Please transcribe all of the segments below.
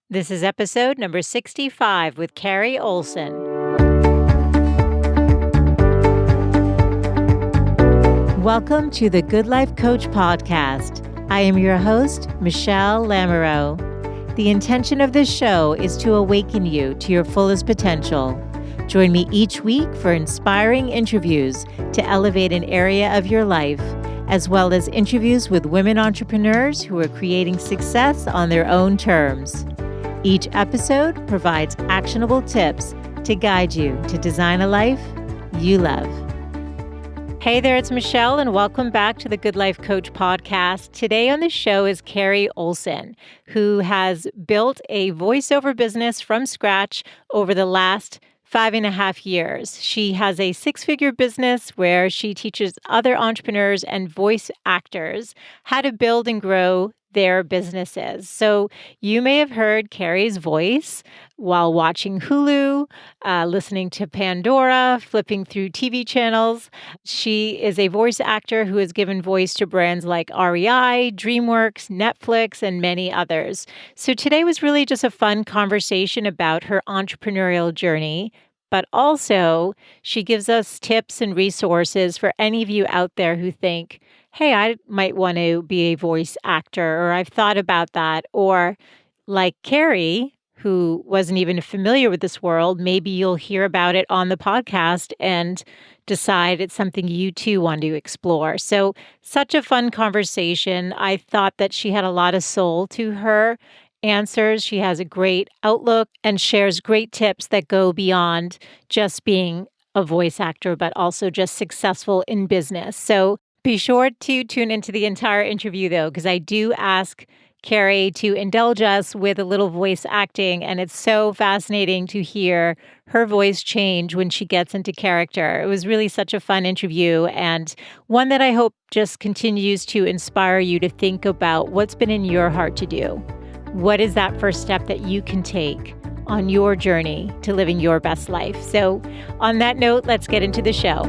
This is episode number 65 with Carrie Olsen. Welcome to the Good Life Coach podcast. I am your host, Michelle Lamoureux. The intention of this show is to awaken you to your fullest potential. Join me each week for inspiring interviews to elevate an area of your life, as well as interviews with women entrepreneurs who are creating success on their own terms. Each episode provides actionable tips to guide you to design a life you love. Hey there, it's Michelle, and welcome back to the Good Life Coach podcast. Today on the show is Carrie Olsen, who has built a voiceover business from scratch over the last 5.5 years. She has a 6-figure business where she teaches other entrepreneurs and voice actors how to build and grow their businesses. So you may have heard Carrie's voice while watching Hulu, listening to Pandora, flipping through TV channels. She is a voice actor who has given voice to brands like REI, DreamWorks, Netflix, and many others. So today was really just a fun conversation about her entrepreneurial journey, but also she gives us tips and resources for any of you out there who think, hey, I might want to be a voice actor, or I've thought about that. Or like Carrie, who wasn't even familiar with this world, maybe you'll hear about it on the podcast and decide it's something you too want to explore. So such a fun conversation. I thought that she had a lot of soul to her answers. She has a great outlook and shares great tips that go beyond just being a voice actor, but also just successful in business. So be sure to tune into the entire interview, though, because I do ask Carrie to indulge us with a little voice acting, and it's so fascinating to hear her voice change when she gets into character. It was really such a fun interview, and one that I hope just continues to inspire you to think about what's been in your heart to do. What is that first step that you can take on your journey to living your best life? So on that note, let's get into the show.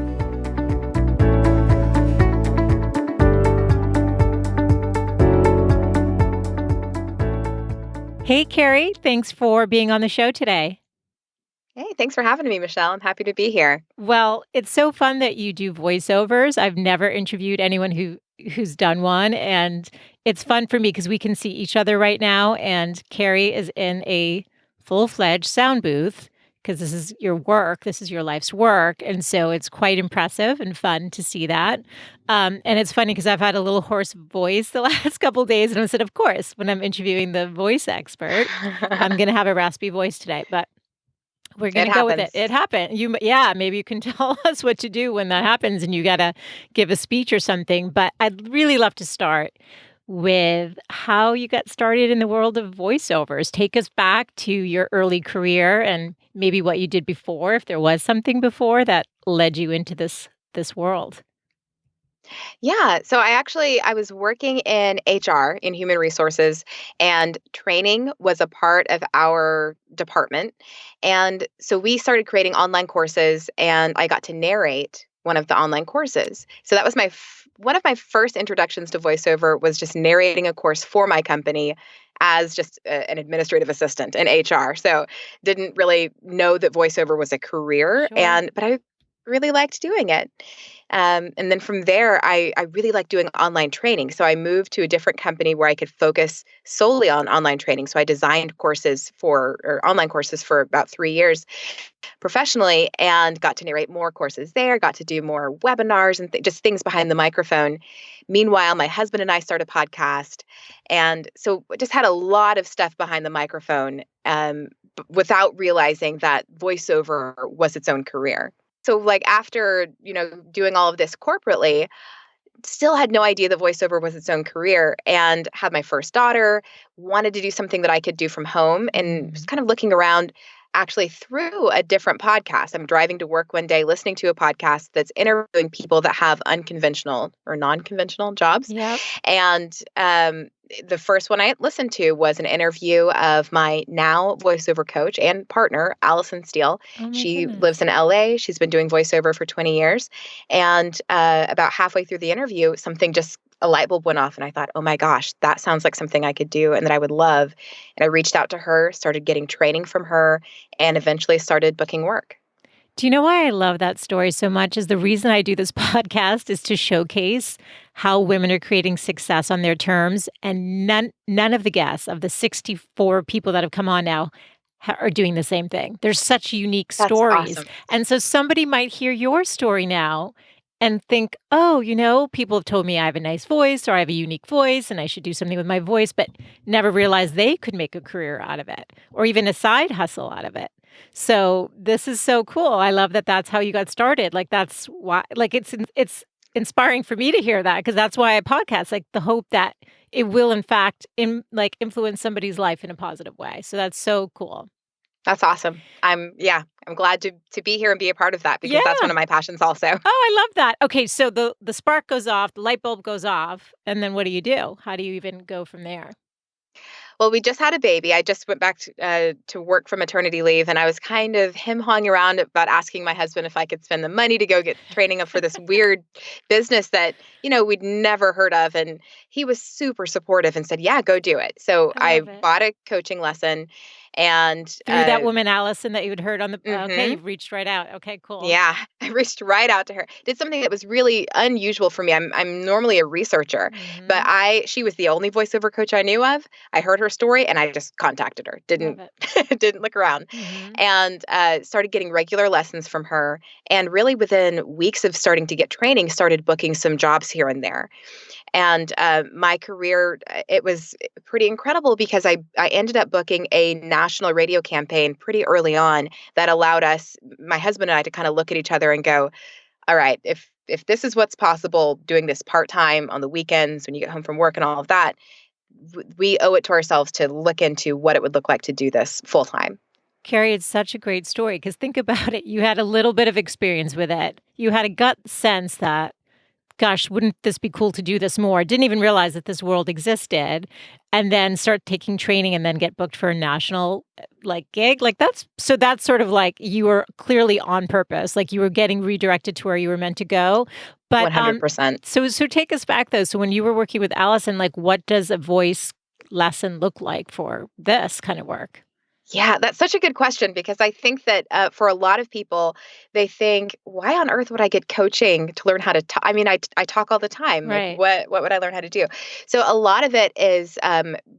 Hey, Carrie, thanks for being on the show today. Hey, thanks for having me, Michelle. I'm happy to be here. Well, it's so fun that you do voiceovers. I've never interviewed anyone who's done one, and it's fun for me because we can see each other right now, and Carrie is in a full-fledged sound booth because this is your work, this is your life's work, and so it's quite impressive and fun to see that. And it's funny because I've had a little hoarse voice the last couple of days, and I said, of course, when I'm interviewing the voice expert, I'm going to have a raspy voice today, but we're going to go with it. It happened. Maybe you can tell us what to do when that happens and you got to give a speech or something. But I'd really love to start with how you got started in the world of voiceovers. Take us back to your early career and maybe what you did before, if there was something before that led you into this world. Yeah. So I was working in HR, in human resources, and training was a part of our department. And so we started creating online courses, and I got to narrate one of the online courses. So that was one of my first introductions to voiceover was just narrating a course for my company as just an administrative assistant in HR. So didn't really know that voiceover was a career, Sure. but I really liked doing it. And then from there, I really like doing online training. So I moved to a different company where I could focus solely on online training. So I designed online courses for about 3 years professionally and got to narrate more courses there, got to do more webinars and just things behind the microphone. Meanwhile, my husband and I started a podcast. And so just had a lot of stuff behind the microphone without realizing that voiceover was its own career. So after, doing all of this corporately, still had no idea that voiceover was its own career and had my first daughter, wanted to do something that I could do from home and was kind of looking around actually through a different podcast. I'm driving to work one day, listening to a podcast that's interviewing people that have unconventional or non-conventional jobs. Yep. And the first one I listened to was an interview of my now voiceover coach and partner, Allison Steele. Oh, my She goodness. lives in LA. She's been doing voiceover for 20 years. And about halfway through the interview, something just a light bulb went off and I thought, oh my gosh, that sounds like something I could do and that I would love. And I reached out to her, started getting training from her, and eventually started booking work. Do you know why I love that story so much? Is the reason I do this podcast is to showcase how women are creating success on their terms, and none of the guests of the 64 people that have come on now are doing the same thing. There's such unique That's stories, awesome. and so somebody might hear your story now and think, "Oh, people have told me I have a nice voice or I have a unique voice and I should do something with my voice," but never realize they could make a career out of it or even a side hustle out of it. So this is so cool. I love that that's how you got started. Like that's why like it's inspiring for me to hear that because that's why I podcast, like the hope that it will in fact influence somebody's life in a positive way. So that's so cool. That's awesome. I'm glad to be here and be a part of that because that's Yeah. one of my passions also. Oh, I love that. Okay, so the spark goes off, the light bulb goes off, and then what do you do? How do you even go from there? Well, we just had a baby. I just went back to work from maternity leave, and I was kind of him-hawing around about asking my husband if I could spend the money to go get training up for this weird business that, we'd never heard of. And he was super supportive and said, yeah, go do it. So I I love it. bought a coaching lesson and Through that woman Allison that you had heard on the okay, mhm. you've reached right out. Okay, cool. Yeah, I reached right out to her. Did something that was really unusual for me. I'm normally a researcher, but Mhm. she was the only voiceover coach I knew of. I heard her story and I just contacted her. Love Didn't it. didn't look around, Mhm. and started getting regular lessons from her. And really, within weeks of starting to get training, started booking some jobs here and there. And my career, it was pretty incredible because I ended up booking a national radio campaign pretty early on that allowed us, my husband and I, to kind of look at each other and go, all right, if this is what's possible doing this part-time on the weekends when you get home from work and all of that, we owe it to ourselves to look into what it would look like to do this full-time. Carrie, it's such a great story because think about it. You had a little bit of experience with it. You had a gut sense that gosh, wouldn't this be cool to do this more? Didn't even realize that this world existed, and then start taking training and then get booked for a national, gig. That's sort of like you were clearly on purpose, like you were getting redirected to where you were meant to go. But, 100%. so take us back though. So when you were working with Allison, like what does a voice lesson look like for this kind of work? Yeah, that's such a good question because I think that for a lot of people, they think, why on earth would I get coaching to learn how to talk? I mean, I talk all the time. Like, Right. what would I learn how to do? So a lot of it is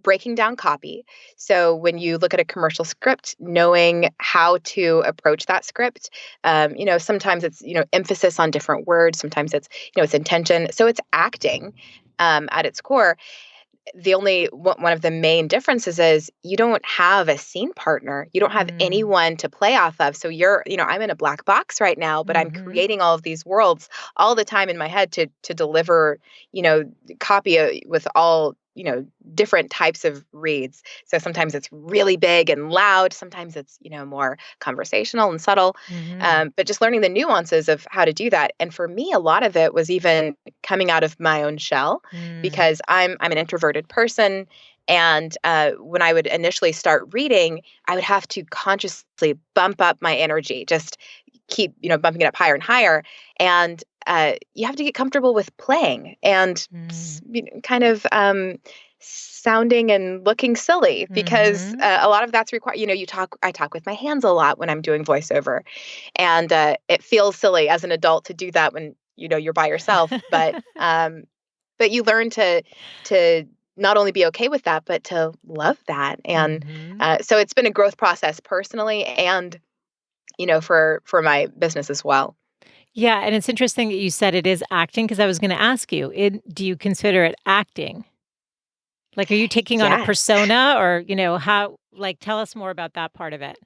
breaking down copy. So when you look at a commercial script, knowing how to approach that script, sometimes it's emphasis on different words, sometimes it's intention. So it's acting at its core. The only one of the main differences is you don't have a scene partner. You don't have Mm. anyone to play off of. So I'm in a black box right now, but I'm Mhm. creating all of these worlds all the time in my head to deliver, you know, copy with all, different types of reads. So sometimes it's really big and loud. Sometimes it's, more conversational and subtle. Mhm. But just learning the nuances of how to do that. And for me, a lot of it was even coming out of my own shell Mm. because I'm an introverted person. And when I would initially start reading, I would have to consciously bump up my energy, just keep bumping it up higher and higher. And you have to get comfortable with playing and Mm. kind of sounding and looking silly because Mhm. a lot of that's required. I talk with my hands a lot when I'm doing voiceover, and it feels silly as an adult to do that when you're by yourself. But you learn to not only be okay with that, but to love that. And Mhm. so it's been a growth process personally, and for my business as well. Yeah, and it's interesting that you said it is acting because I was gonna ask you, do you consider it acting? Like, are you taking on a Yes. persona or, how tell us more about that part of it.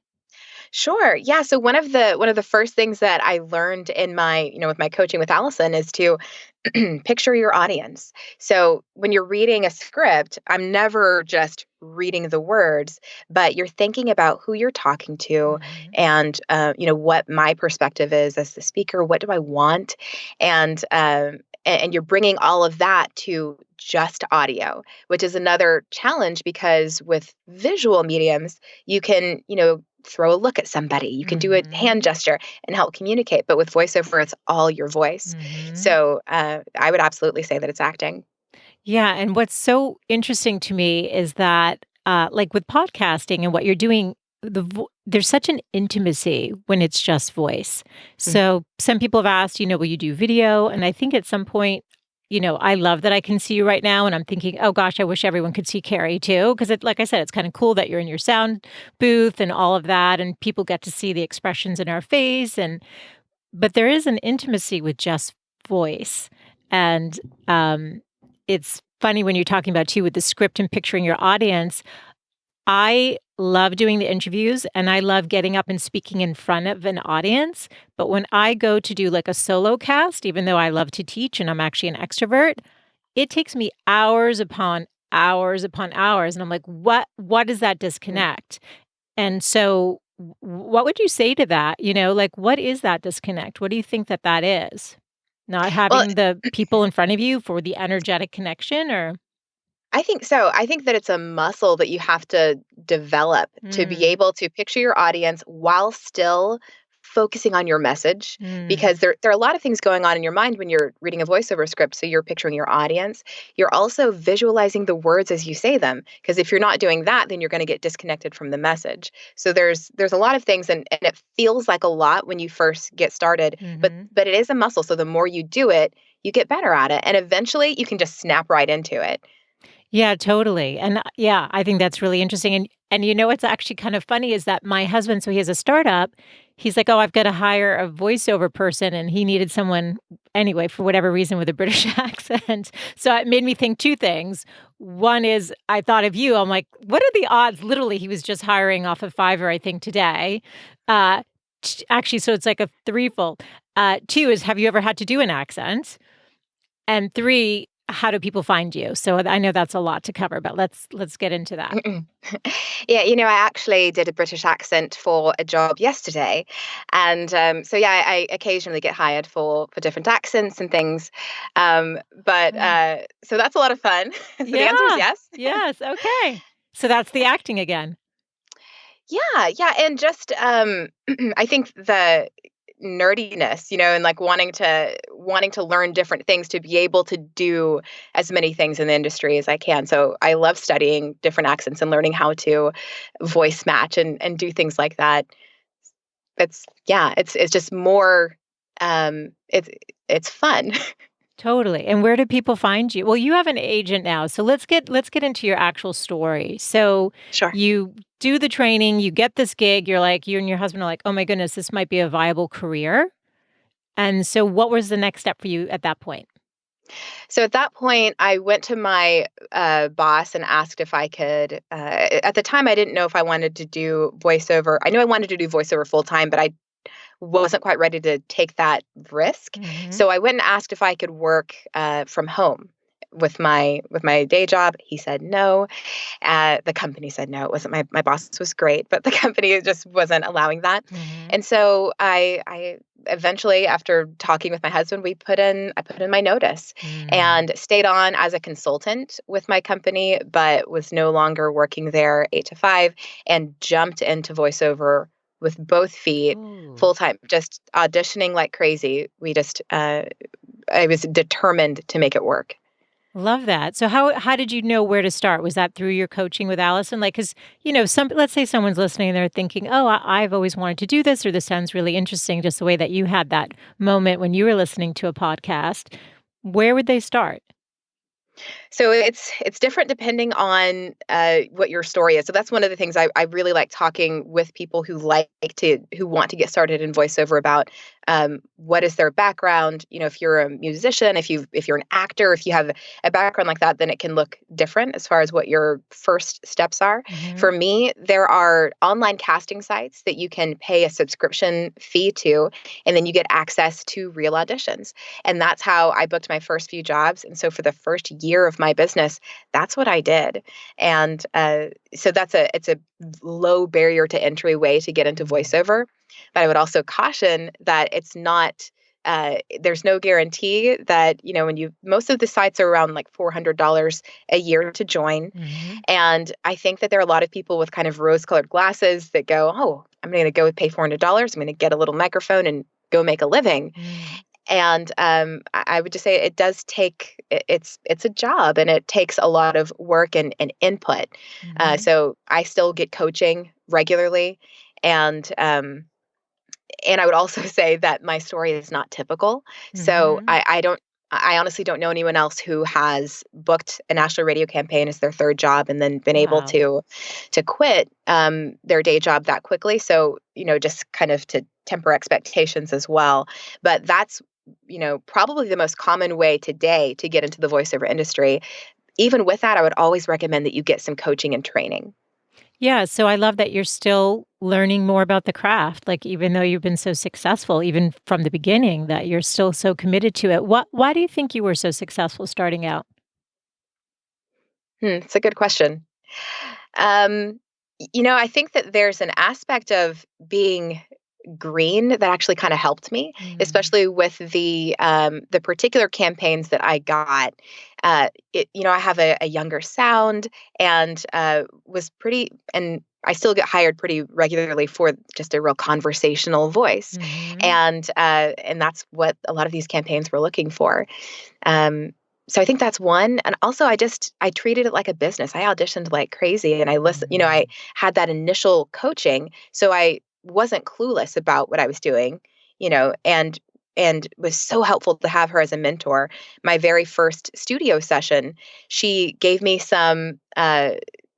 Sure. Yeah. So one of the first things that I learned in my, with my coaching with Allison is to picture your audience. So when you're reading a script, I'm never just reading the words, but you're thinking about who you're talking to Mhm. and what my perspective is as the speaker. What do I want? And and you're bringing all of that to just audio, which is another challenge because with visual mediums, you can throw a look at somebody, you can do a hand Mhm. gesture and help communicate. But with voiceover, it's all your voice. Mhm. So I would absolutely say that it's acting. Yeah, and what's so interesting to me is that, like with podcasting and what you're doing, there's such an intimacy when it's just voice. Mhm. So some people have asked, will you do video? And I think at some point, I love that I can see you right now, and I'm thinking, oh gosh, I wish everyone could see Carrie too, because like I said, it's kind of cool that you're in your sound booth and all of that, and people get to see the expressions in our face, and but there is an intimacy with just voice. And it's funny when you're talking about too with the script and picturing your audience. I love doing the interviews and I love getting up and speaking in front of an audience. But when I go to do like a solo cast, even though I love to teach and I'm actually an extrovert, it takes me hours upon hours upon hours. And I'm like, what is that Mm. disconnect? And so, what would you say to that? Like, what is that disconnect? What do you think that that is? Not Well, having the people in front of you for the energetic connection or I think so. I think that it's a muscle that you have to develop to be mm, able to picture your audience while still focusing on your message, mm, because there are a lot of things going on in your mind when you're reading a voiceover script. So you're picturing your audience. You're also visualizing the words as you say them, because if you're not doing that, then you're going to get disconnected from the message. So there's a lot of things, and it feels like a lot when you first get started, but mhm. but it is a muscle. So the more you do it, you get better at it, and eventually you can just snap right into it. Yeah, totally. And, yeah, I think that's really interesting, and what's actually kind of funny is that my husband so he has a startup, he's like, "Oh, I've gotta hire a voiceover person," and he needed someone anyway, for whatever reason, with a British accent. So it made me think 2 things. One is I thought of you, I'm like, "What are the odds?" Literally, he was just hiring off of Fiverr, I think, today. Uh, actually, so it's like a threefold. 2 is have you ever had to do an accent? And 3, how do people find you? So I know that's a lot to cover, but let's get into that. Mm-mm. Yeah, I actually did a British accent for a job yesterday, and so yeah, I occasionally get hired for different accents and things, but Mm. so that's a lot of fun. So the answer is Yeah. yes. Yes, okay. So that's the acting again. Yeah, yeah, and just I think the nerdiness, and like wanting to learn different things to be able to do as many things in the industry as I can. So I love studying different accents and learning how to voice match and do things like that. It's just more it's fun. Totally. And where do people find you? Well, you have an agent now, so let's get into your actual story. So Sure. you do the training, you get this gig, you're like you and your husband are like, "Oh my goodness, this might be a viable career." And so what was the next step for you at that point? So at that point, I went to my boss and asked if I could. At the time, I didn't know if I wanted to do voiceover. I knew I wanted to do voiceover full time, but I wasn't quite ready to take that risk. Mhm. So I went and asked if I could work from home with my day job. He said no. The company said no. It wasn't my boss was great, but the company just wasn't allowing that. Mhm. And so I eventually, after talking with my husband, I put in my notice Mm. and stayed on as a consultant with my company, but was no longer working there 8 to 5, and jumped into voiceover with both feet Ooh. full time, just auditioning like crazy. I was determined to make it work. Love that. So how did you know where to start? Was that through your coaching with Allison? Like, because some let's say someone's listening and they're thinking, "Oh, I've always wanted to do this," or "This sounds really interesting." Just the way that you had that moment when you were listening to a podcast. Where would they start? So it's different depending on what your story is. So that's one of the things I really like talking with people who want to get started in voiceover about what is their background. If you're a musician, if you're an actor, if you have a background like that, then it can look different as far as what your first steps are. For Mhm. me, there are online casting sites that you can pay a subscription fee to, and then you get access to real auditions. And that's how I booked my first few jobs. And so for the first year of my business, that's what I did. And so it's a low barrier to entry way to get into Mm. voiceover. But I would also caution that it's not. There's no guarantee that when you most of the sites are around like $400 a year to join, Mhm. and I think that there are a lot of people with kind of rose-colored glasses that go, "Oh, I'm going to go pay $400. I'm going to get a little microphone and go make a living." Mm. And I would just say it does take it's a job, and it takes a lot of work and input. Hmm. So I still get coaching regularly, and I would also say that my story is not typical. So Hmm. I honestly don't know anyone else who has booked a national radio campaign as their third job and then been able Wow. to quit their day job that quickly. So, just kind of to temper expectations as well. But that's, probably the most common way today to get into the voiceover industry. Even with that, I would always recommend that you get some coaching and training. Yeah, so I love that you're still learning more about the craft. Like even though you've been so successful, even from the beginning, that you're still so committed to it. Why do you think you were so successful starting out? It's a good question. Um, I think that there's an aspect of being green that actually kind of helped me, Mm, especially with the particular campaigns that I got. I have a younger sound, and was pretty, and I still get hired pretty regularly for just a real conversational voice, mhm, and that's what a lot of these campaigns were looking for. So I think that's one. And also I treated it like a business. I auditioned like crazy, and I mm, had that initial coaching. So I wasn't clueless about what I was doing, and was so helpful to have her as a mentor. My very first studio session, she gave me some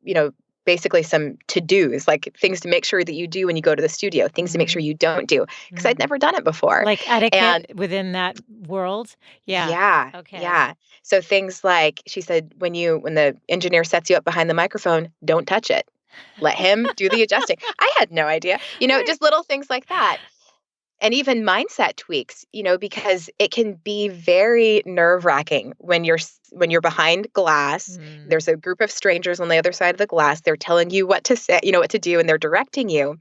you know, basically some to-dos, like things to make sure that you do when you go to the studio, things to make sure mhm, you don't do, because I'd mm. never done it before. Like And etiquette within that world? Yeah. yeah, Okay. yeah. So things like she said, when the engineer sets you up behind the microphone, don't touch it. Let him do the adjusting. I had no idea. Right. Just little things like that. And even mindset tweaks, because it can be very nerve-wracking when you're behind glass. Mm, There's a group of strangers on the other side of the glass. They're telling you what to say, what to do, and they're directing you.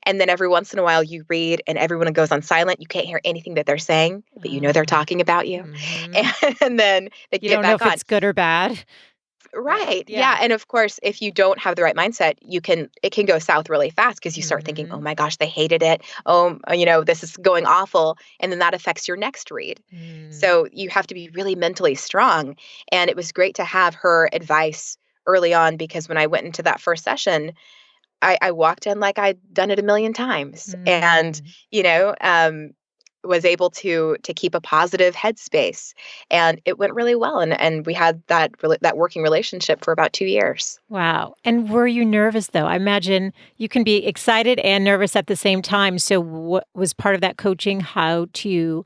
And then every once in a while you read and everyone goes on silent. You can't hear anything that they're saying, but they're ah, talking about you. mhm. And then they You get don't know back if on. it's good or bad. Right. Right. Yeah. Yeah. And of course, if you don't have the right mindset, it can go south really fast because you start thinking, oh Mhm. my gosh, they hated it. Oh, this is going awful. And then that affects your next read. Mm, So you have to be really mentally strong. And it was great to have her advice early on, because when I went into that first session, I walked in like I'd done it a million times, and mm. you know um, was able to keep a positive headspace, and it went really well. And we had that working relationship for about 2 years. Wow. And were you nervous though? I imagine you can be excited and nervous at the same time. So what was part of that coaching how to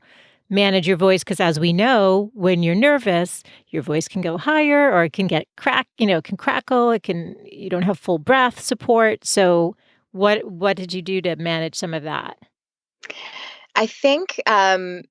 manage your voice? Because as we know, when you're nervous, your voice can go higher or it can get it can crackle, you don't have full breath support. So what did you do to manage some of that? I think I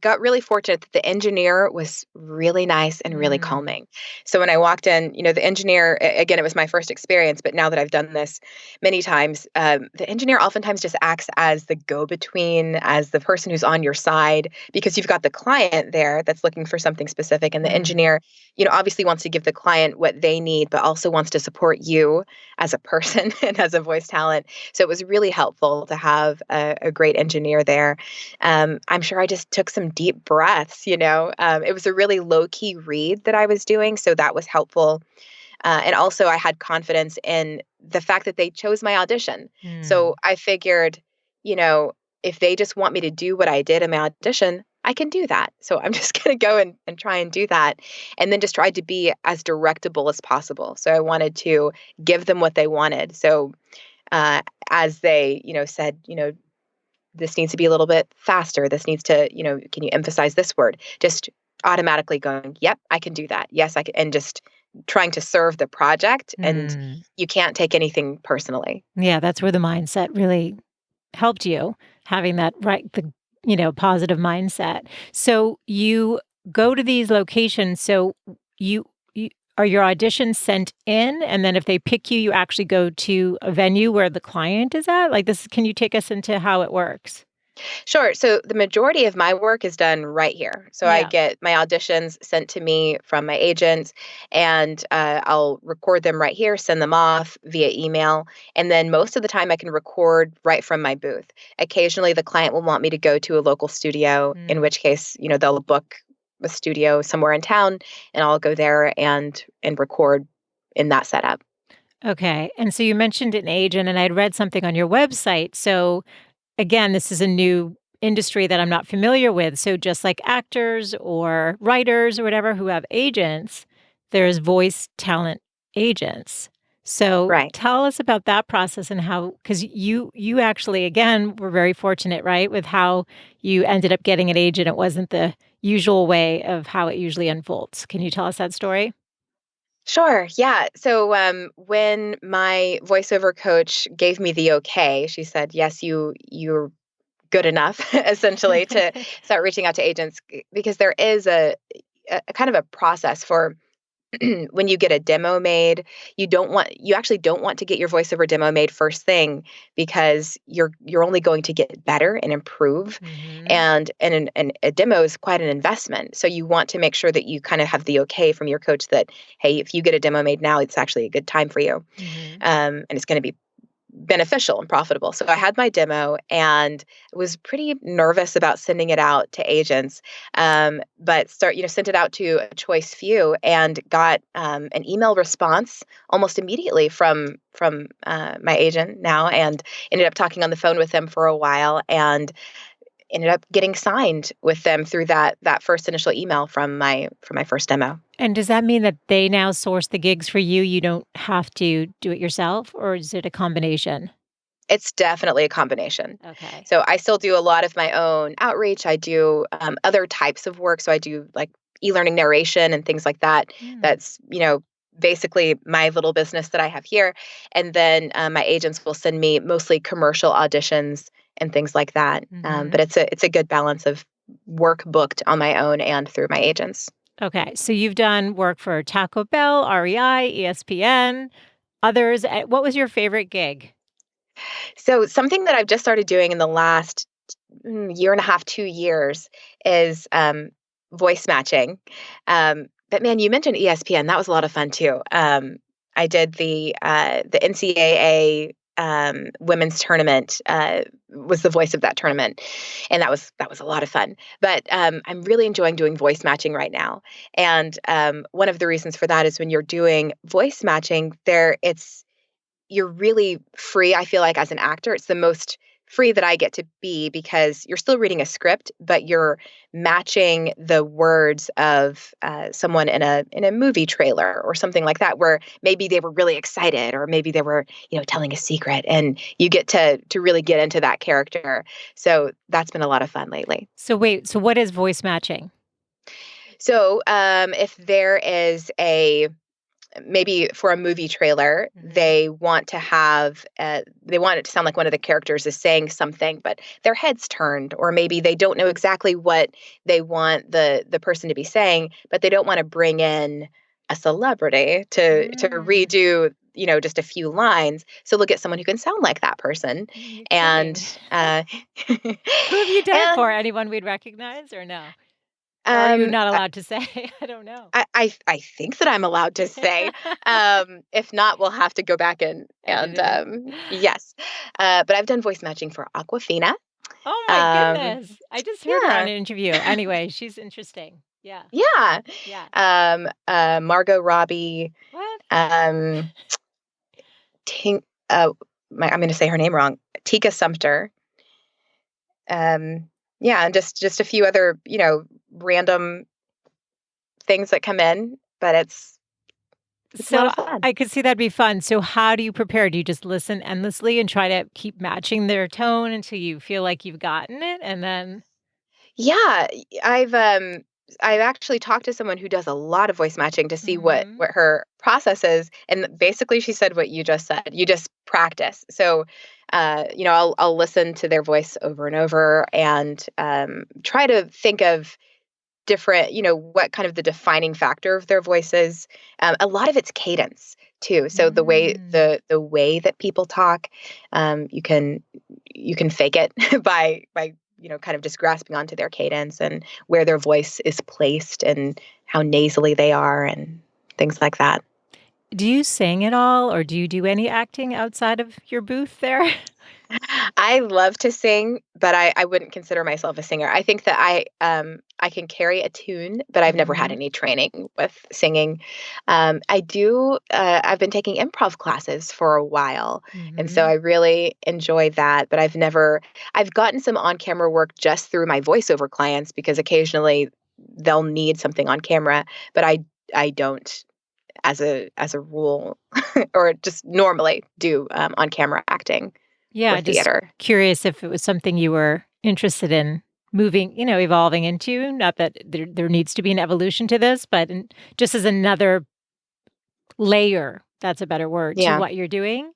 got really fortunate that the engineer was really nice and really Mm, calming. So when I walked in, the engineer, again, it was my first experience, but now that I've done this many times, the engineer oftentimes just acts as the go-between, as the person who's on your side, because you've got the client there that's looking for something specific. And the mm, engineer, obviously wants to give the client what they need, but also wants to support you as a person and as a voice talent. So it was really helpful to have a great engineer there. I'm sure I just took some deep breaths. It was a really low key read that I was doing. So that was helpful. And also, I had confidence in the fact that they chose my audition. So mm, I figured, you know, if they just want me to do what I did in my audition, I can do that. So I'm just going to go and try and do that. And then just tried to be as directable as possible. So I wanted to give them what they wanted. So uh, as they, said, this needs to be a little bit faster. This needs to, can you emphasize this word? Just automatically going, yep, I can do that. Yes, I can. And just trying to serve the project. And mm. you can't take anything personally. Yeah, that's where the mindset really helped you having that positive mindset. So you go to these locations. So you are your auditions sent in, and then if they pick you, you actually go to a venue where the client is at? Like this, can you take us into how it works? Sure. So the majority of my work is done right here. So I Yeah. get my auditions sent to me from my agent, and I'll record them right here, send them off via email. And then most of the time, I can record right from my booth. Occasionally, the client will want me to go to a local studio, in Mm. which case, they'll book a studio somewhere in town, and I'll go there and record in that setup. Okay. And so you mentioned an agent, and I'd read something on your website. So again, this is a new industry that I'm not familiar with. So just like actors or writers or whatever who have agents, there's voice talent agents. So Right. tell us about that process and how, because you actually again were very fortunate, right, with how you ended up getting an agent. It wasn't the usual way of how it usually unfolds. Can you tell us that story? Sure. Yeah. So when my voiceover coach gave me the okay, she said, "Yes, you're good enough," essentially, to start reaching out to agents, because there is a kind of a process for when you get a demo made. You actually don't want to get your voiceover demo made first thing, because you're only going to get better and improve, Hmm. and a demo is quite an investment. So you want to make sure that you kind of have the okay from your coach that, hey, if you get a demo made now, it's actually a good time for you, Hmm. and it's going to be beneficial and profitable. So I had my demo and was pretty nervous about sending it out to agents, but sent it out to a choice few, and got an email response almost immediately from my agent now, and ended up talking on the phone with them for a while, and ended up getting signed with them through that first initial email from my first demo. And does that mean that they now source the gigs for you? You don't have to do it yourself, or is it a combination? It's definitely a combination. Okay. So I still do a lot of my own outreach. I do other types of work. So I do like e-learning narration and things like that. Mm. That's, basically my little business that I have here. And then my agents will send me mostly commercial auditions and things like that. But Mhm. it's a good balance of work booked on my own and through my agents. Okay, so you've done work for Taco Bell, REI, ESPN, others. What was your favorite gig? So something that I've just started doing in the last year and a half, 2 years, is voice matching. But man, you mentioned ESPN. That was a lot of fun too. I did the NCAA women's tournament. Was the voice of that tournament, and that was a lot of fun. But I'm really enjoying doing voice matching right now. And one of the reasons for that is when you're doing voice matching, you're really free. I feel like as an actor, it's the most free that I get to be, because you're still reading a script, but you're matching the words of someone in a movie trailer or something like that, where maybe they were really excited, or maybe they were telling a secret, and you get to really get into that character. So that's been a lot of fun lately. So wait, so what is voice matching? So if there is a maybe for a movie trailer, Mhm. they want it to sound like one of the characters is saying something, but their head's turned, or maybe they don't know exactly what they want the person to be saying, but they don't want to bring in a celebrity to Mm. redo just a few lines. So look at someone who can sound like that person, You're and kidding. uh, Who have you done it for? and Anyone we'd recognize or no? Or are you um, not allowed to say? I don't know. I think that I'm allowed to say. If not, we'll have to go back and Edited it. yes. But I've done voice matching for Aquafina. Oh my Um, goodness. I just heard her on yeah, an interview. Anyway, she's interesting. Yeah. yeah. Yeah. Margot Robbie. What? Um, Tink, uh, I'm going to say her name wrong. Tika Sumpter. Um, yeah, and just a few other random things that come in, but it's a lot So of fun. I could see that'd be fun. So how do you prepare? Do you just listen endlessly and try to keep matching their tone until you feel like you've gotten it? And then Yeah, I've actually talked to someone who does a lot of voice matching to see what Mhm. what her process is, and basically she said what you just said. You just practice. So, I'll listen to their voice over and over, and try to think of different, what kind of the defining factor of their voice is. A lot of it's cadence too. So Mm. the way that people talk, you can fake it by kind of just grasping onto their cadence and where their voice is placed and how nasally they are and things like that. Do you sing at all, or do you do any acting outside of your booth there? I love to sing, but I wouldn't consider myself a singer. I think that I can carry a tune, but I've never had Mhm. any training with singing. I've been taking improv classes for a while, and so Mhm. I really enjoy that. But I've gotten some on camera work just through my voiceover clients because occasionally they'll need something on camera, but I don't as a rule or just normally do on camera acting or Yeah, just theater. curious if it was something you were interested in moving, evolving into. Not that there needs to be an evolution to this, but just as another layer, that's a better word, to Yeah. what you're doing.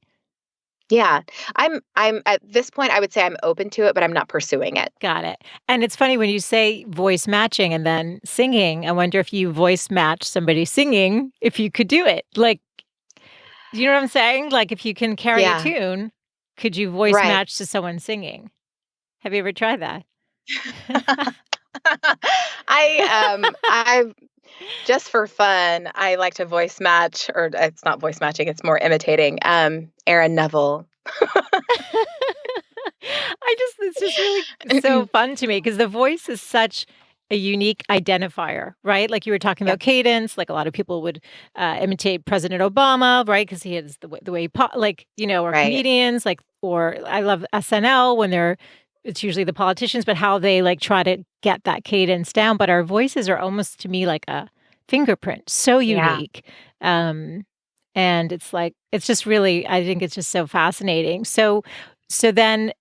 Yeah. I'm at this point, I would say I'm open to it, but I'm not pursuing it. Got it. And it's funny when you say voice matching and then singing, I wonder if you voice match somebody singing, if you could do it. Like, you know what I'm saying? Like, if you can carry a Yeah. tune, could you voice Right. match to someone singing? Have you ever tried that? I just for fun, I like to voice match, or it's not voice matching, it's more imitating, Aaron Neville. It's just really so fun to me because the voice is such a unique identifier, right? Like you were talking Yeah. about cadence, like a lot of people would imitate President Obama, right? Because he has the way, like, or Right. comedians, like, or I love SNL when it's usually the politicians, but how they like try to get that cadence down. But our voices are almost to me like a fingerprint, so Yeah. unique. Um, and it's like, it's just really, I think it's just so fascinating. So then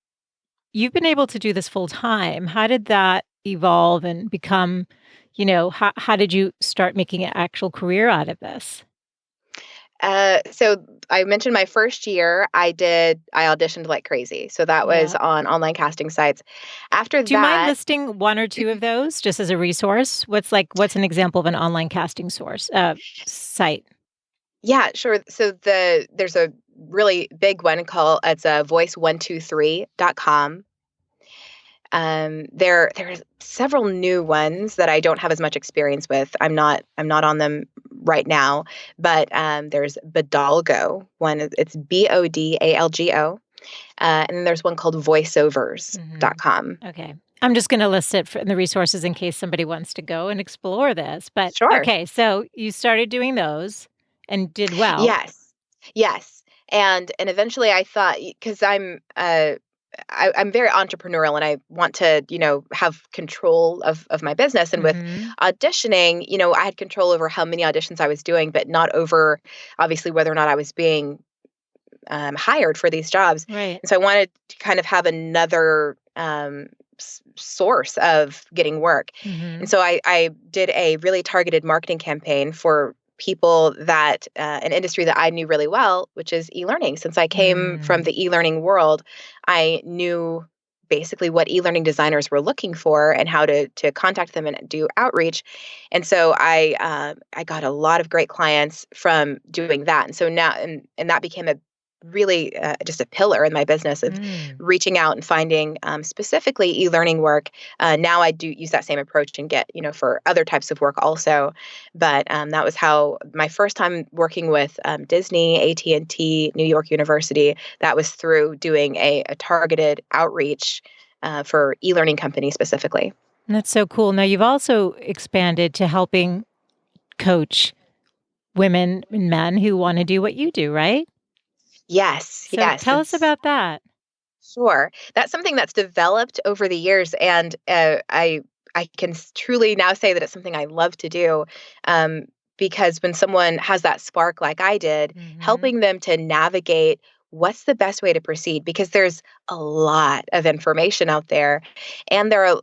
you've been able to do this full time. How did that evolve and become, how did you start making an actual career out of this? So I mentioned my first year, I auditioned like crazy. So that was Yeah. on online casting sites. After Do you mind that, listing one or two of those just as a resource? What's an example of an online casting site? yeah, sure. So there's a really big one called it's a voice123.com. There's several new ones that I don't have as much experience with. I'm not on them right now, but there's Bodalgo. It's Bodalgo. And then there's one called Mhm. voiceovers.com. Okay. I'm just gonna list it in the resources in case somebody wants to go and explore this, but Sure. okay, so you started doing those and did well. Yes. Yes. And eventually I thought because I'm very entrepreneurial and I want to, have control of my business. And with Mhm. auditioning, I had control over how many auditions I was doing, but not over obviously whether or not I was being hired for these jobs. Right. And so I wanted to kind of have another source of getting work. And Mhm. so I did a really targeted marketing campaign for people that an industry that I knew really well, which is e-learning. Since I came from Mm. the e-learning world, I knew basically what e-learning designers were looking for and how to contact them and do outreach. And so I got a lot of great clients from doing that. And so now and that became a really just a pillar in my business of Mm. reaching out and finding specifically e-learning work. Now I do use that same approach and get for other types of work also. But that was how my first time working with Disney, AT&T, New York University. That was through doing a targeted outreach for e-learning companies specifically. That's so cool. Now you've also expanded to helping coach women and men who wanna do what you do, right? Yes, So yes, tell us it's about that. sure. That's something that's developed over the years, and I can truly now say that it's something I love to do, um, because when someone has that spark like I did, Mhm. helping them to navigate what's the best way to proceed, because there's a lot of information out there, and there are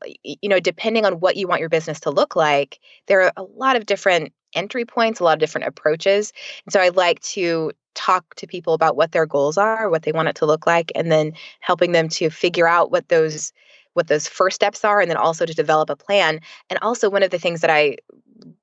depending on what you want your business to look like, there are a lot of different entry points, a lot of different approaches, and so I like to talk to people about what their goals are, what they want it to look like, and then helping them to figure out what those first steps are and then also to develop a plan. And also one of the things that I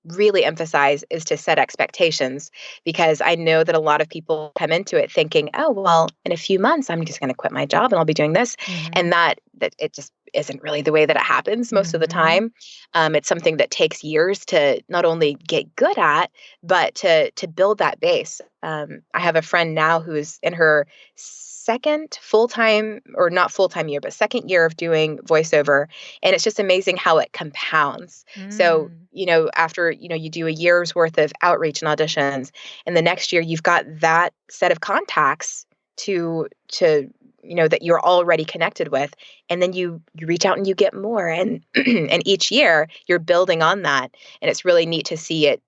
really emphasize is to set expectations because I know that a lot of people come into it thinking, "Oh, well, in a few months I'm just going to quit my job and I'll be doing this." And Mhm. that it just isn't really the way that it happens most of the Mm-hmm. time. It's something that takes years to not only get good at, but to build that base. I have a friend now who's in her second full-time, or not full-time year, but second year of doing voiceover. And it's just amazing how it compounds. So, Mm. after, you do a year's worth of outreach and auditions, and the next year you've got that set of contacts to that you're already connected with, and then you reach out and you get more, and and each year you're building on that, and it's really neat to see it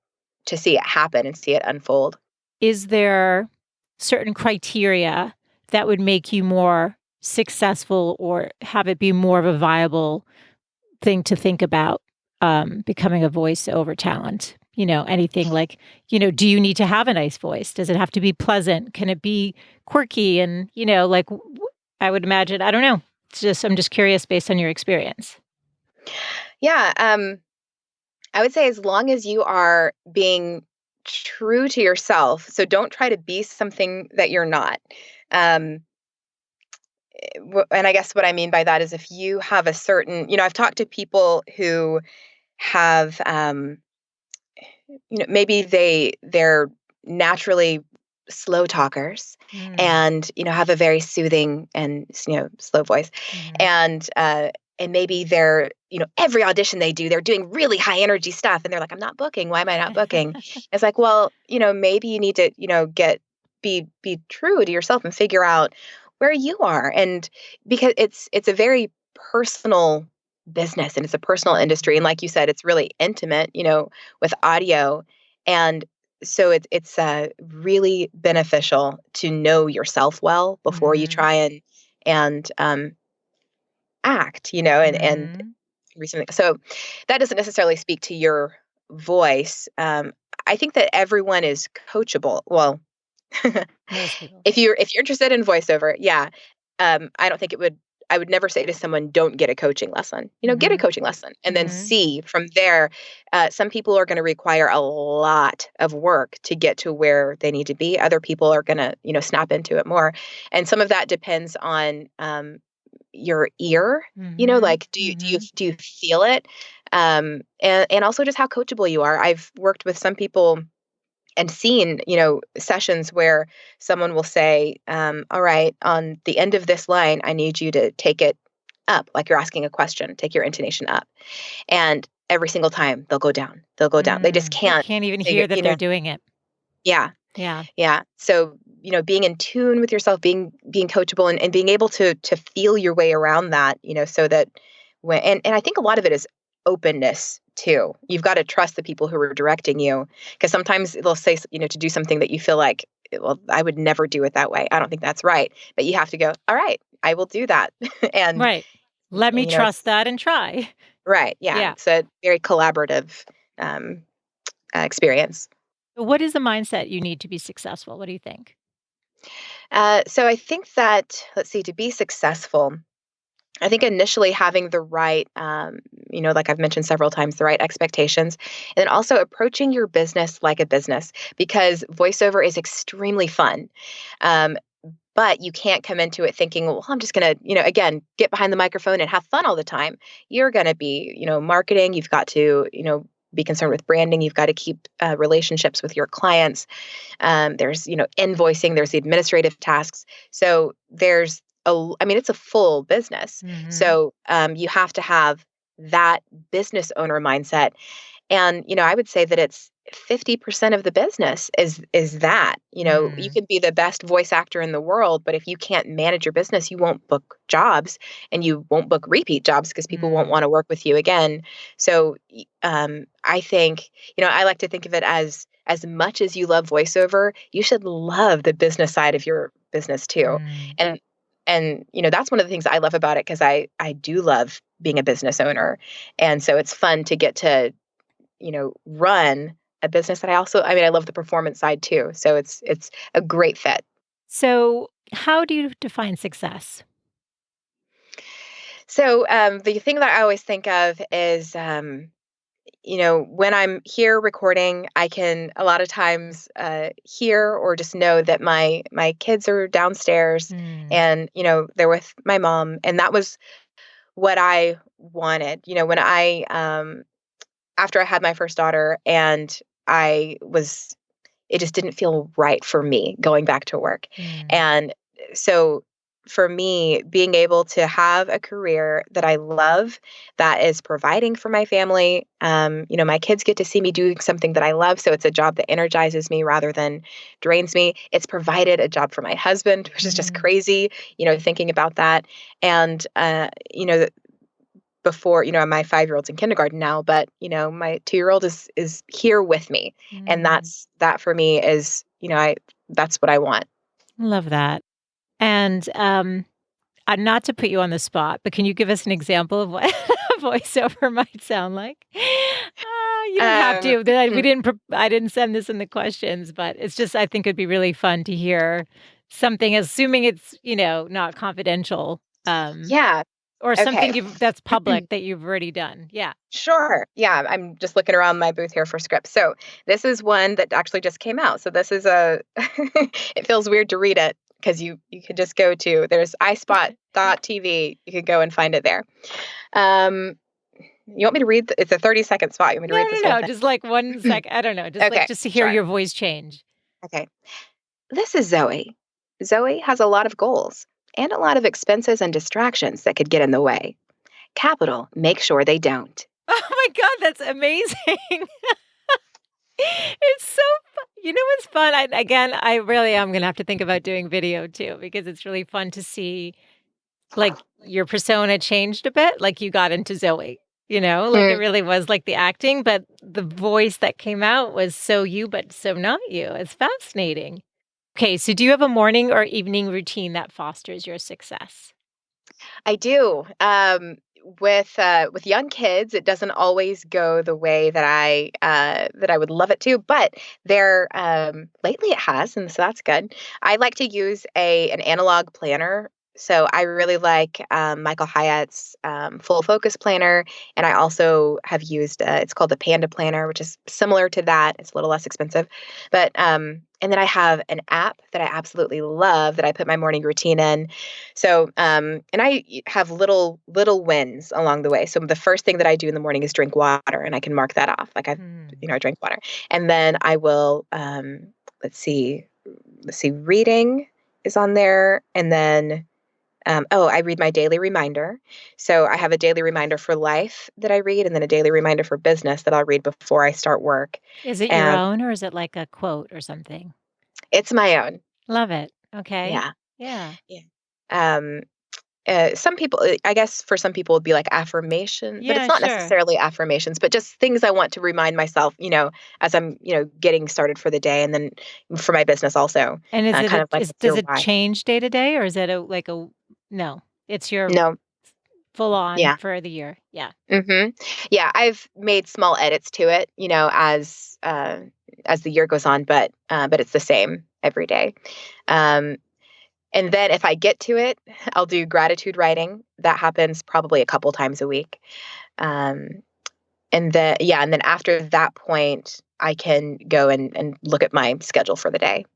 happen and see it unfold. Is there certain criteria that would make you more successful or have it be more of a viable thing to think about becoming a voiceover talent? Anything like, do you need to have a nice voice? Does it have to be pleasant? Can it be quirky? And, like I would imagine, I don't know. I'm just curious based on your experience. Yeah, I would say as long as you are being true to yourself, so don't try to be something that you're not. Um, and I guess what I mean by that is, if you have a certain, I've talked to people who have, maybe they're naturally slow talkers, Mm. and have a very soothing and slow voice, Hmm. and maybe they're, every audition they do, they're doing really high energy stuff, and they're like, I'm not booking, why am I not booking? It's like, well, maybe you need to, get be true to yourself and figure out where you are. And because it's a very personal business, and it's a personal industry, and like you said, it's really intimate, with audio. And so it's really beneficial to know yourself well before you Hmm. try and act, and Hmm. recently. So that doesn't necessarily speak to your voice. I think that everyone is coachable. Well, Most people. if you're interested in voiceover, yeah. I don't think it would I would never say to someone, don't get a coaching lesson. Get a Hmm. coaching lesson and then Hmm. see from there. Some people are going to require a lot of work to get to where they need to be. Other people are going to, snap into it more. And some of that depends on your ear. Hmm. Like, Hmm. do you feel it? And also just how coachable you are. I've worked with some people and seen, sessions where someone will say, all right, on the end of this line, I need you to take it up, like you're asking a question, take your intonation up. And every single time they'll go down. They'll go down. They just They can't can't even figure, hear that they're doing it. yeah. Yeah. Yeah. So, being in tune with yourself, being coachable, and being able to feel your way around that, so that and I think a lot of it is openness too. You've got to trust the people who are directing you, because sometimes they'll say, to do something that you feel like, well, I would never do it that way. I don't think that's right. But you have to go, all right, I will do that. and, Right. Let me trust it's that and try. right. Yeah. Yeah. It's a very collaborative um, experience. What is the mindset you need to be successful? What do you think? So I think that, let's see, to be successful, I think initially having the right, like I've mentioned several times, the right expectations, and then also approaching your business like a business, because voiceover is extremely fun. Um, but you can't come into it thinking, well, I'm just going to, again, get behind the microphone and have fun all the time. You're going to be, marketing. You've got to, be concerned with branding. You've got to keep relationships with your clients. There's, invoicing, there's the administrative tasks. So I mean, it's a full business. Mhm. So you have to have that business owner mindset. And, I would say that it's 50% of the business is that. You Mm. could be the best voice actor in the world, but if you can't manage your business, you won't book jobs, and you won't book repeat jobs because people won't Mm. want to work with you again. So I think, I like to think of it as much as you love voiceover, you should love the business side of your business too. Mm. And that's one of the things I love about it, because I do love being a business owner. And so it's fun to get to run a business that I mean, I love the performance side too. So it's a great fit. So, how do you define success? So the thing that I always think of is, when I'm here recording, I can a lot of times hear or just know that my kids are downstairs, Mm. and they're with my mom, and that was what I wanted. When after I had my first daughter and I was it just didn't feel right for me going back to work. Mm. And so for me, being able to have a career that I love, that is providing for my family, my kids get to see me doing something that I love. So it's a job that energizes me rather than drains me. It's provided a job for my husband, which is just Mm. crazy, thinking about that. And, before, my 5-year-old's in kindergarten now, but my 2-year-old is here with me. And Mm. that for me is, that's what I want. Love that. And not to put you on the spot, but can you give us an example of what a voiceover might sound like? You don't have Um, to. I didn't send this in the questions, but it's just I think it'd be really fun to hear something, assuming it's, not confidential, yeah. or Okay. something that's public that you've already done. Yeah. Sure. Yeah. I'm just looking around my booth here for scripts. So this is one that actually just came out. So this is it feels weird to read it because you could just go to, there's iSpot.tv. You could go and find it there. Um, you want me to read? It's a 30-second spot. You want me to No, read this no, whole no, thing? just like 1 sec I don't know, Okay. just to hear Sure. your voice change. Okay. This is Zoe. Zoe has a lot of goals and a lot of expenses and distractions that could get in the way. Capital, make sure they don't. Oh my god, that's amazing. It's so you know what's fun? I really am gonna have to think about doing video too because it's really fun to see, like, your persona changed a bit, like, you got into Zoe, like, it Mm. really was like the acting, but the voice that came out was so you, but so not you. It's fascinating. Okay, so do you have a morning or evening routine that fosters your success? I do. With young kids, it doesn't always go the way that I would love it to, but there lately it has, and so that's good. I like to use a an analog planner. So I really like Michael Hyatt's full focus planner, and I also have used it's called the Panda Planner, which is similar to that. It's a little less expensive, but and then I have an app that I absolutely love that I put my morning routine in. So, and have little wins along the way. So the first thing that I do in the morning is drink water, and I can mark that off. Like Hmm. I drink water, and then I will, let's see, reading is on there, and then, I read my daily reminder. So I have a daily reminder for life that I read, and then a daily reminder for business that I'll read before I start work. Is it your And own or is it like a quote or something? it's my own. Love it. Okay. Yeah, Yeah. yeah. Um, some people, I guess for some people, it'd be like affirmation, but it's Yeah, not sure. necessarily affirmations, but just things I want to remind myself, as I'm, getting started for the day. And then for my business also, And is it kind a of like, is what's does your it why? change day to day, or is it a no, it's your No. full on Yeah. for the year? Yeah. hmm Yeah. I've made small edits to it, as the year goes on, but it's the same every day. Um, and then if I get to it, I'll do gratitude writing. That happens probably a couple times a week. Um, and then after that point, I can go and look at my schedule for the day.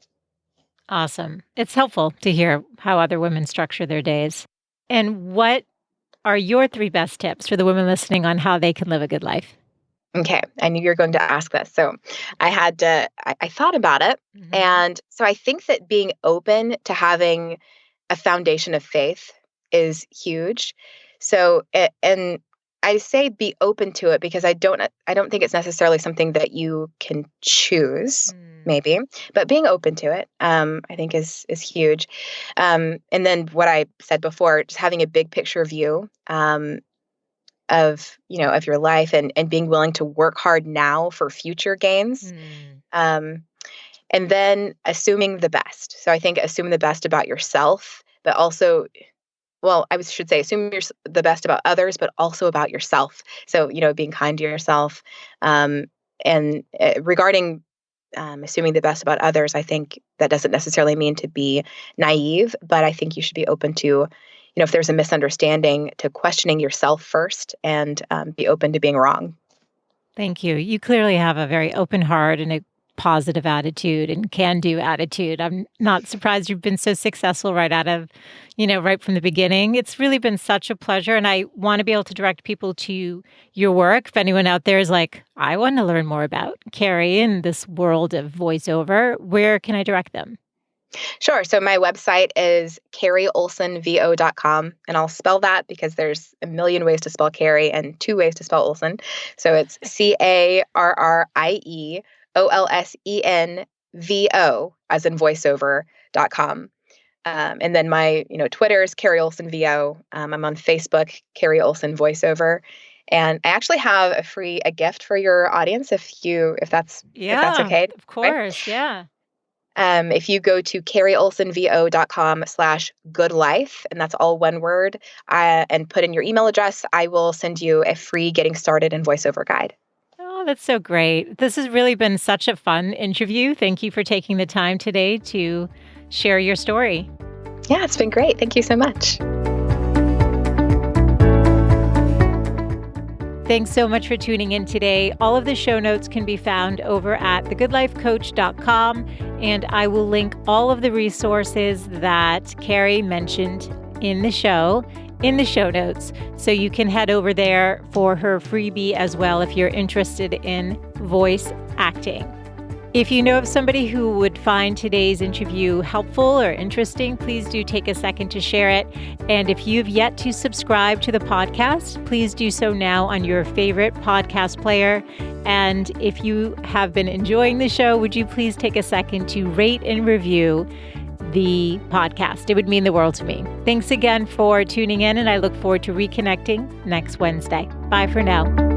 Awesome. It's helpful to hear how other women structure their days. And what are your 3 best tips for the women listening on how they can live a good life? Okay, I knew you were going to ask this. So I thought about it. Mhm. And so I think that being open to having a foundation of faith is huge. And I say be open to it because I don't think it's necessarily something that you can choose, Mm. maybe, but being open to it, I think is huge. And then what I said before, just having a big picture view, of your life, and being willing to work hard now for future gains. Mm. Um, and then assuming the best. So I think assuming the best about yourself, but also, well, should say assuming the best about others, but also about yourself. So, being kind to yourself. And regarding assuming the best about others, I think that doesn't necessarily mean to be naive, but I think you should be open to, if there's a misunderstanding, to questioning yourself first, and be open to being wrong. Thank you. You clearly have a very open heart and a positive attitude and can-do attitude. I'm not surprised you've been so successful right out of, right from the beginning. It's really been such a pleasure, and I want to be able to direct people to your work. If anyone out there is like, I want to learn more about Carrie and this world of voiceover, where can I direct them? Sure. So my website is carrieolsenvo.com, and I'll spell that because there's a million ways to spell Carrie and 2 ways to spell Olsen. So it's CarrieOlsenvo as in voiceover.com. And then my, Twitter is Carrie Olsen VO. I'm on Facebook, Carrie Olsen Voiceover. And I actually have a gift for your audience if that's okay. Of course. Yeah. If you go to carrieolsenvo.com/goodlife, and that's all one word, and put in your email address, I will send you a free Getting Started in Voiceover guide. Oh, that's so great. This has really been such a fun interview. Thank you for taking the time today to share your story. Yeah, it's been great. Thank you so much. Thanks so much for tuning in today. All of the show notes can be found over at thegoodlifecoach.com, and I will link all of the resources that Carrie mentioned in the show notes. So you can head over there for her freebie as well if you're interested in voice acting. If you know of somebody who would find today's interview helpful or interesting, please do take a second to share it. And if you've yet to subscribe to the podcast, please do so now on your favorite podcast player. And if you have been enjoying the show, would you please take a second to rate and review the podcast? It would mean the world to me. Thanks again for tuning in, and I look forward to reconnecting next Wednesday. Bye for now.